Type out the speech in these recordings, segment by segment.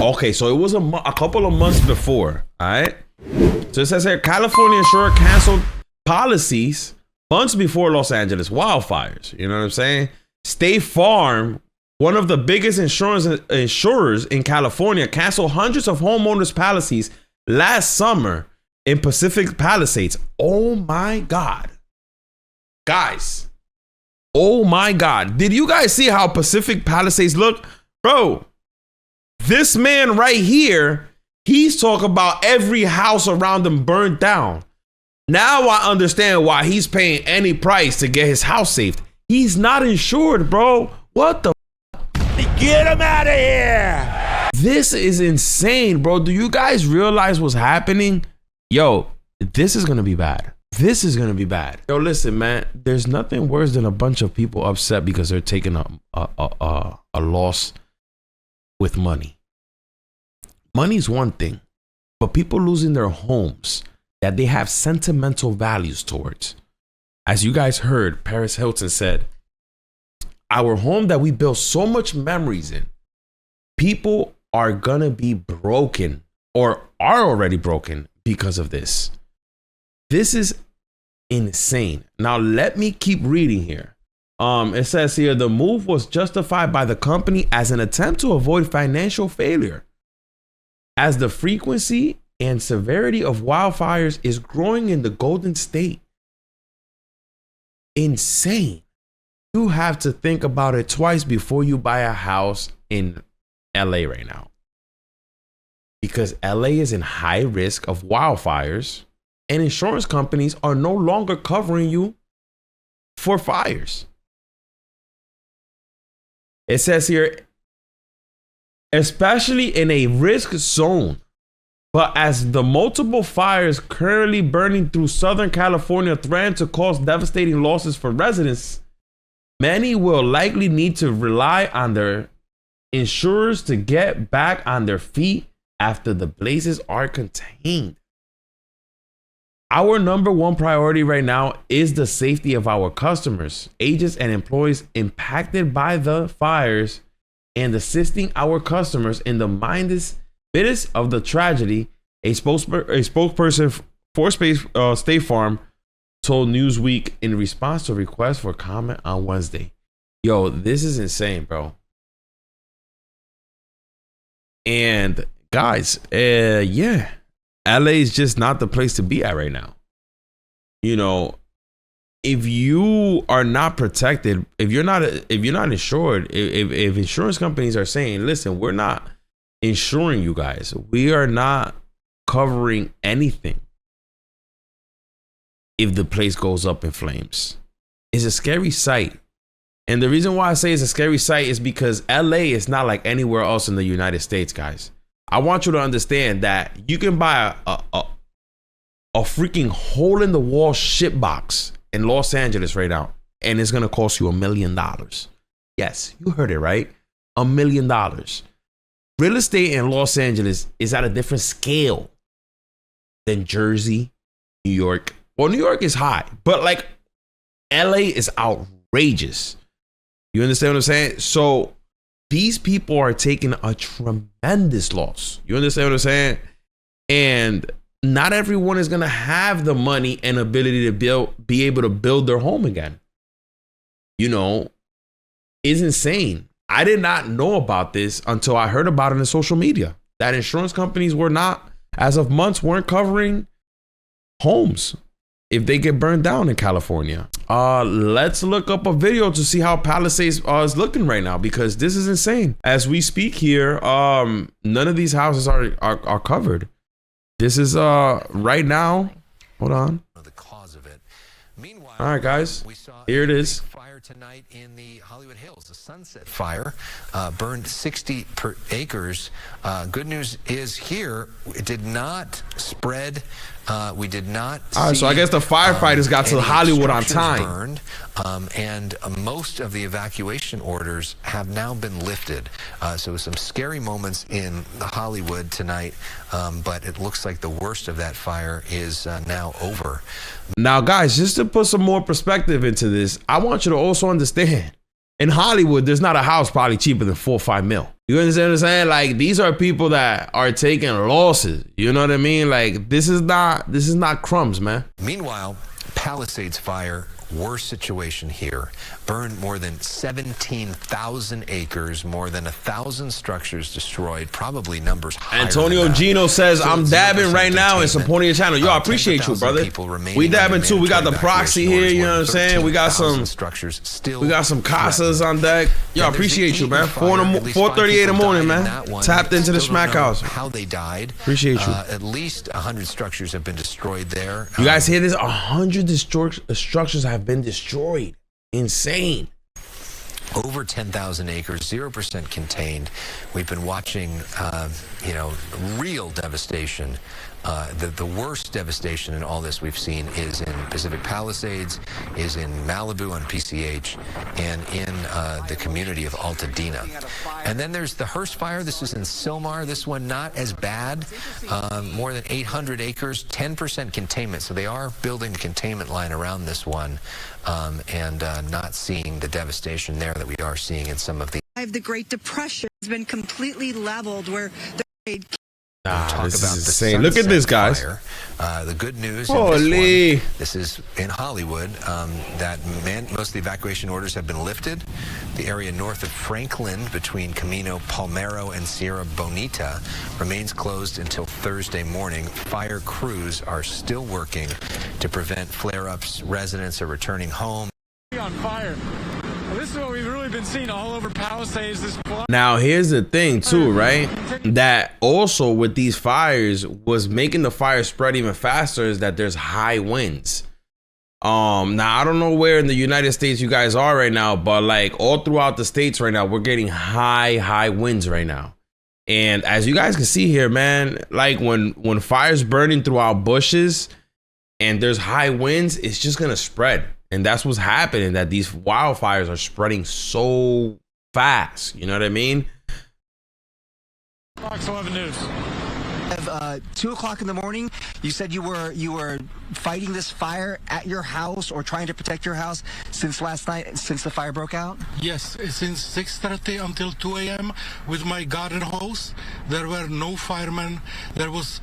Okay, so it was a couple of months before. All right. So it says here, California insurer canceled policies months before Los Angeles wildfires. You know what I'm saying? State Farm, one of the biggest insurers in California, canceled hundreds of homeowners' policies last summer in Pacific Palisades. Oh my God. Guys. Oh my God. Did you guys see how Pacific Palisades look? Bro, this man right here, he's talking about every house around him burned down. Now I understand why he's paying any price to get his house saved. He's not insured, bro. What the? Get him out of here. This is insane, bro. Do you guys realize what's happening? Yo, this is going to be bad. This is going to be bad. Yo, listen, man, there's nothing worse than a bunch of people upset because they're taking a loss with money. Money's one thing, but people losing their homes that they have sentimental values towards. As you guys heard, Paris Hilton said, our home that we built so much memories in, people are gonna be broken or are already broken because of this. This is insane. Now, let me keep reading here. It says here, the move was justified by the company as an attempt to avoid financial failure, as the frequency and severity of wildfires is growing in the Golden State. Insane. You have to think about it twice before you buy a house in LA right now, because LA is in high risk of wildfires and insurance companies are no longer covering you for fires. It says here, especially in a risk zone, but as the multiple fires currently burning through Southern California threaten to cause devastating losses for residents, many will likely need to rely on their insurers to get back on their feet after the blazes are contained. Our number one priority right now is the safety of our customers, agents, and employees impacted by the fires, and assisting our customers in the midst of the tragedy, a spokesperson for State Farm told Newsweek in response to a request for comment on Wednesday. Yo, this is insane, bro. And guys, yeah, LA is just not the place to be at right now. You know, if you are not protected, if you're not insured, if insurance companies are saying, listen, we're not insuring you guys, we are not covering anything if the place goes up in flames, it's a scary sight. And the reason why I say it's a scary sight is because LA is not like anywhere else in the United States, guys. I want you to understand that you can buy a freaking hole in the wall shit box in Los Angeles right now, and it's gonna cost you $1 million. Yes, you heard it right, $1 million. Real estate in Los Angeles is at a different scale than Jersey, New York. Well, New York is high, but like LA is outrageous. You understand what I'm saying? So these people are taking a tremendous loss. You understand what I'm saying? And not everyone is going to have the money and ability to be able to build their home again. You know, it's insane. I did not know about this until I heard about it in social media, that insurance companies were not, as of months, weren't covering homes if they get burned down in California. Let's look up a video to see how Palisades is looking right now, because this is insane. As we speak here, none of these houses are covered. This is right now. Hold on. The cause of it. Meanwhile, all right, guys, here it is. Fire tonight in the Hollywood Hills. The Sunset Fire burned 60 acres. Good news is here, it did not spread. We did not. All right, so I guess the firefighters got to Hollywood on time. Burned, and most of the evacuation orders have now been lifted. So some scary moments in Hollywood tonight, but it looks like the worst of that fire is now over. Now, guys, just to put some more perspective into this, I want you to also understand, in Hollywood, there's not a house probably cheaper than 4 or 5 mil. You understand what I'm saying? Like, these are people that are taking losses. You know what I mean? Like, this is not crumbs, man. Meanwhile, Palisades fire, worst situation here, burned more than 17,000 acres, more than 1,000 structures destroyed, probably numbers higher. Antonio Gino says, I'm dabbing right now and supporting your channel. Yo, I appreciate you, brother. We dabbing too. We got the proxy here, you know what I'm saying? We got some structures still. We got some casas on deck. Yo, I appreciate you, man. 4:38 in the morning, man. Tapped into the DaShmackHouse. How they died. Appreciate you. At least 100 structures have been destroyed there. You guys hear this? 100 structures have been destroyed. Insane. Over 10,000 acres, 0% contained. We've been watching, you know, real devastation. The worst devastation in all this we've seen is in Pacific Palisades, is in Malibu on PCH, and in the community of Altadena. And then there's the Hearst fire. This is in Silmar. This one not as bad. More than 800 acres, 10% containment. So they are building a containment line around this one, and not seeing the devastation there that we are seeing in some of the. The Great Depression has been completely leveled where the this is insane. Look at this, guys. The good news Holy. This is in Hollywood, that most of the evacuation orders have been lifted. The area north of Franklin between Camino Palmero and Sierra Bonita remains closed until Thursday morning. Fire crews are still working to prevent flare-ups. Residents are returning home. On fire. This is what we've really been seeing all over Palisades. Now, here's the thing, too, right? That also with these fires, was making the fire spread even faster is that there's high winds. Now, I don't know where in the United States you guys are right now, but like all throughout the states right now, we're getting high winds right now. And as you guys can see here, man, like when fire's burning throughout bushes and there's high winds, it's just gonna spread. And that's what's happening, that these wildfires are spreading so fast. You know what I mean? Fox 11 News. 2 o'clock in the morning, you said you were fighting this fire at your house or trying to protect your house since last night, since the fire broke out? Yes, since 6:30 until 2 a.m. with my garden hose. There were no firemen. There was.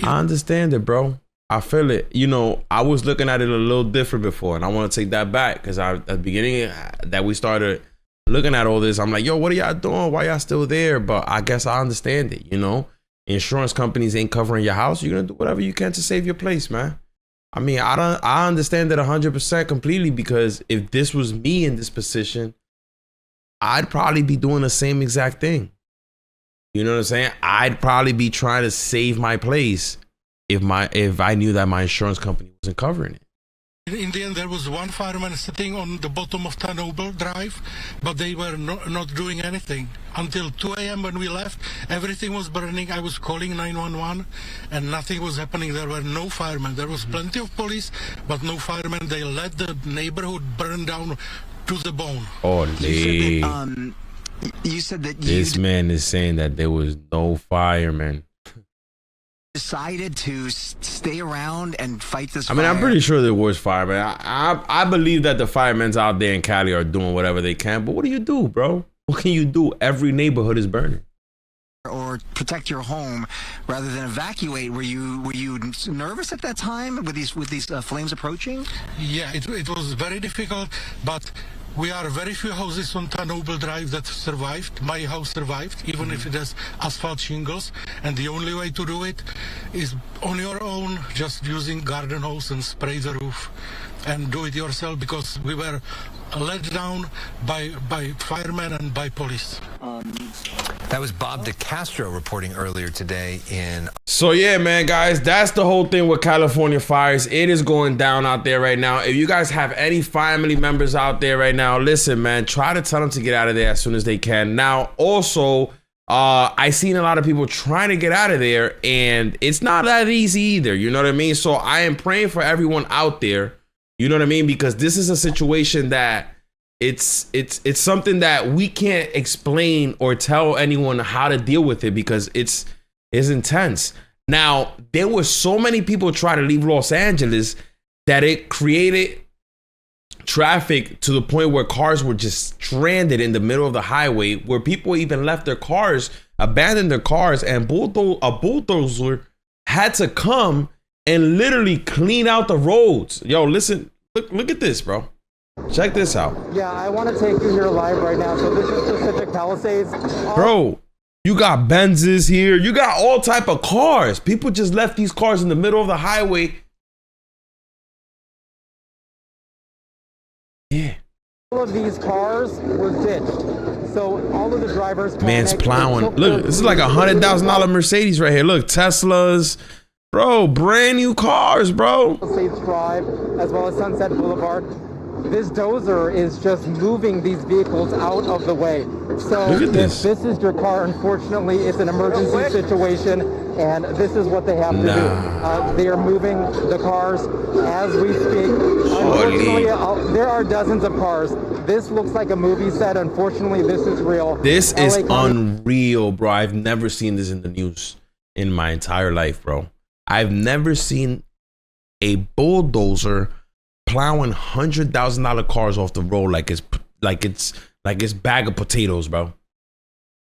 I understand it, bro. I feel it. You know, I was looking at it a little different before, and I want to take that back because at the beginning that we started looking at all this, I'm like, yo, what are y'all doing? Why y'all still there? But I guess I understand it. You know, insurance companies ain't covering your house. You're gonna do whatever you can to save your place, man. I mean, I understand that 100% completely, because if this was me in this position, I'd probably be doing the same exact thing. You know what I'm saying? I'd probably be trying to save my place if I knew that my insurance company wasn't covering it. In the end, there was one fireman sitting on the bottom of Tanoble Drive, but they were not doing anything. Until 2 a.m. when we left, everything was burning. I was calling 911, and nothing was happening. There were no firemen. There was plenty of police, but no firemen. They let the neighborhood burn down to the bone. Holy. You said that this man is saying that there was no firemen. Decided to stay around and fight this fire. I mean, I'm pretty sure there was firemen. I believe that the firemen's out there in Cali are doing whatever they can, but what do you do, bro? What can you do? Every neighborhood is burning. Or protect your home rather than evacuate. Were you nervous at that time with these flames approaching? Yeah, it was very difficult, but we are very few houses on Tanoble Drive that survived. My house survived, even if it has asphalt shingles. And the only way to do it is on your own, just using garden hose and spray the roof and do it yourself, because we were let down by firemen and by police. That was Bob DeCastro reporting earlier today in. So yeah, man, guys, that's the whole thing with California fires. It is going down out there right now. If you guys have any family members out there right now, listen, man, try to tell them to get out of there as soon as they can. Now, also, I seen a lot of people trying to get out of there, and it's not that easy either. You know what I mean? So I am praying for everyone out there. You know what I mean? Because this is a situation that it's something that we can't explain or tell anyone how to deal with it, because it's intense. Now, there were so many people trying to leave Los Angeles that it created traffic to the point where cars were just stranded in the middle of the highway, where people even left their cars, abandoned their cars, and a bulldozer had to come and literally clean out the roads. Yo, listen, look at this, bro. Check this out. Yeah, I want to take you here live right now. So this is Pacific Palisades. Bro, you got Benzes here. You got all type of cars. People just left these cars in the middle of the highway. Yeah. All of these cars were ditched. So all of the drivers Man's panicked. plowing. Look, this is like $100,000 Mercedes right here. Look, Teslas. Bro, brand new cars, bro. Palisades Drive, as well as Sunset Boulevard. This dozer is just moving these vehicles out of the way. So Look at if this. this is your car, unfortunately, it's an emergency situation, and this is what they have to do. They are moving the cars as we speak. Unfortunately, there are dozens of cars. This looks like a movie set. Unfortunately, this is real. This is LA County- unreal, bro. I've never seen this in the news in my entire life, bro. I've never seen a bulldozer plowing $100,000 cars off the road like it's bag of potatoes, bro.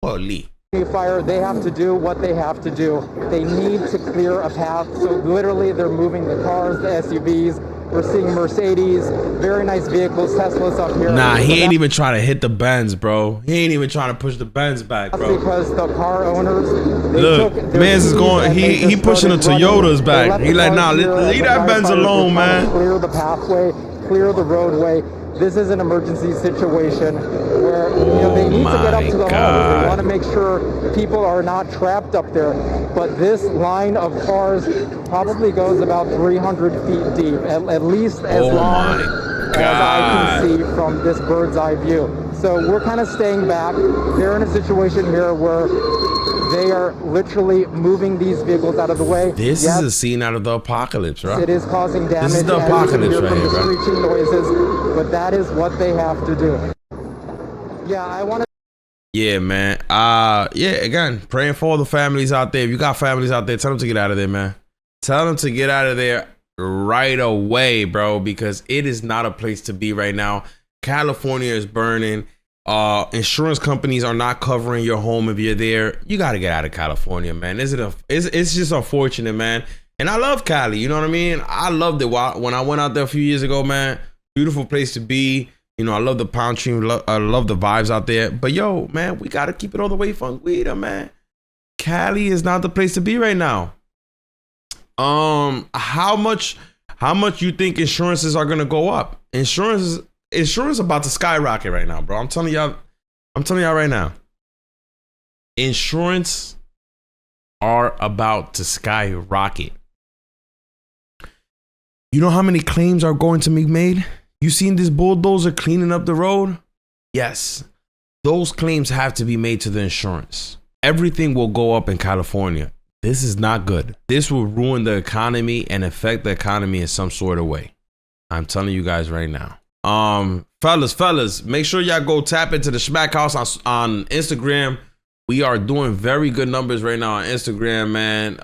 Holy. Fire, they have to do what they have to do. They need to clear a path. So literally they're moving the cars, the SUVs. We're seeing Mercedes, very nice vehicles, Teslas up here. Nah, he So ain't that's even trying to hit the Benz, bro. He ain't even trying to push the Benz back, bro. because the car owners, they Look, took their man's is keys going. and they He just pushing the started Toyotas running. They back. left He the like, cars nah, here as leave the that Benz firefighters were alone, trying to man. Clear the pathway, clear the roadway. This is an emergency situation where they need to get up to the home. They want to make sure people are not trapped up there. But this line of cars probably goes about 300 feet deep, at least as long as I can see from this bird's eye view. So we're kind of staying back. They're in a situation here where they are literally moving these vehicles out of the way. This is a scene out of the apocalypse, bro. It is causing damage. This is the as you can apocalypse hear right from here, the bro. screeching noises, but that is what they have to do. Yeah, I want to. Yeah, man. Yeah, again, praying for all the families out there. If you got families out there, tell them to get out of there, man. Tell them to get out of there right away, bro, because it is not a place to be right now. California is burning. Insurance companies are not covering your home if you're there. You got to get out of California, man. It's just unfortunate, man. And I love Cali, you know what I mean? I loved it when I went out there a few years ago, man. Beautiful place to be. You know, I love the palm tree. I love the vibes out there. But yo, man, we got to keep it all the way from Guida, man. Cali is not the place to be right now. How much you think insurances are gonna go up? Insurance about to skyrocket right now, bro. I'm telling y'all right now. Insurance are about to skyrocket. You know how many claims are going to be made? You seen this bulldozer cleaning up the road? Yes. Those claims have to be made to the insurance. Everything will go up in California. This is not good. This will ruin the economy and affect the economy in some sort of way. I'm telling you guys right now. Fellas, make sure y'all go tap into the DaShmackHouse on Instagram. We are doing very good numbers right now on Instagram, man.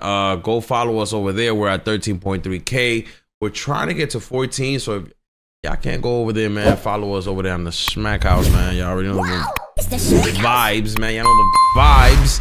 Go follow us over there. We're at 13.3K. We're trying to get to 14. So if y'all can't go over there, man, follow us over there on the DaShmackHouse, man. Y'all already know the vibes, man. Y'all know the vibes.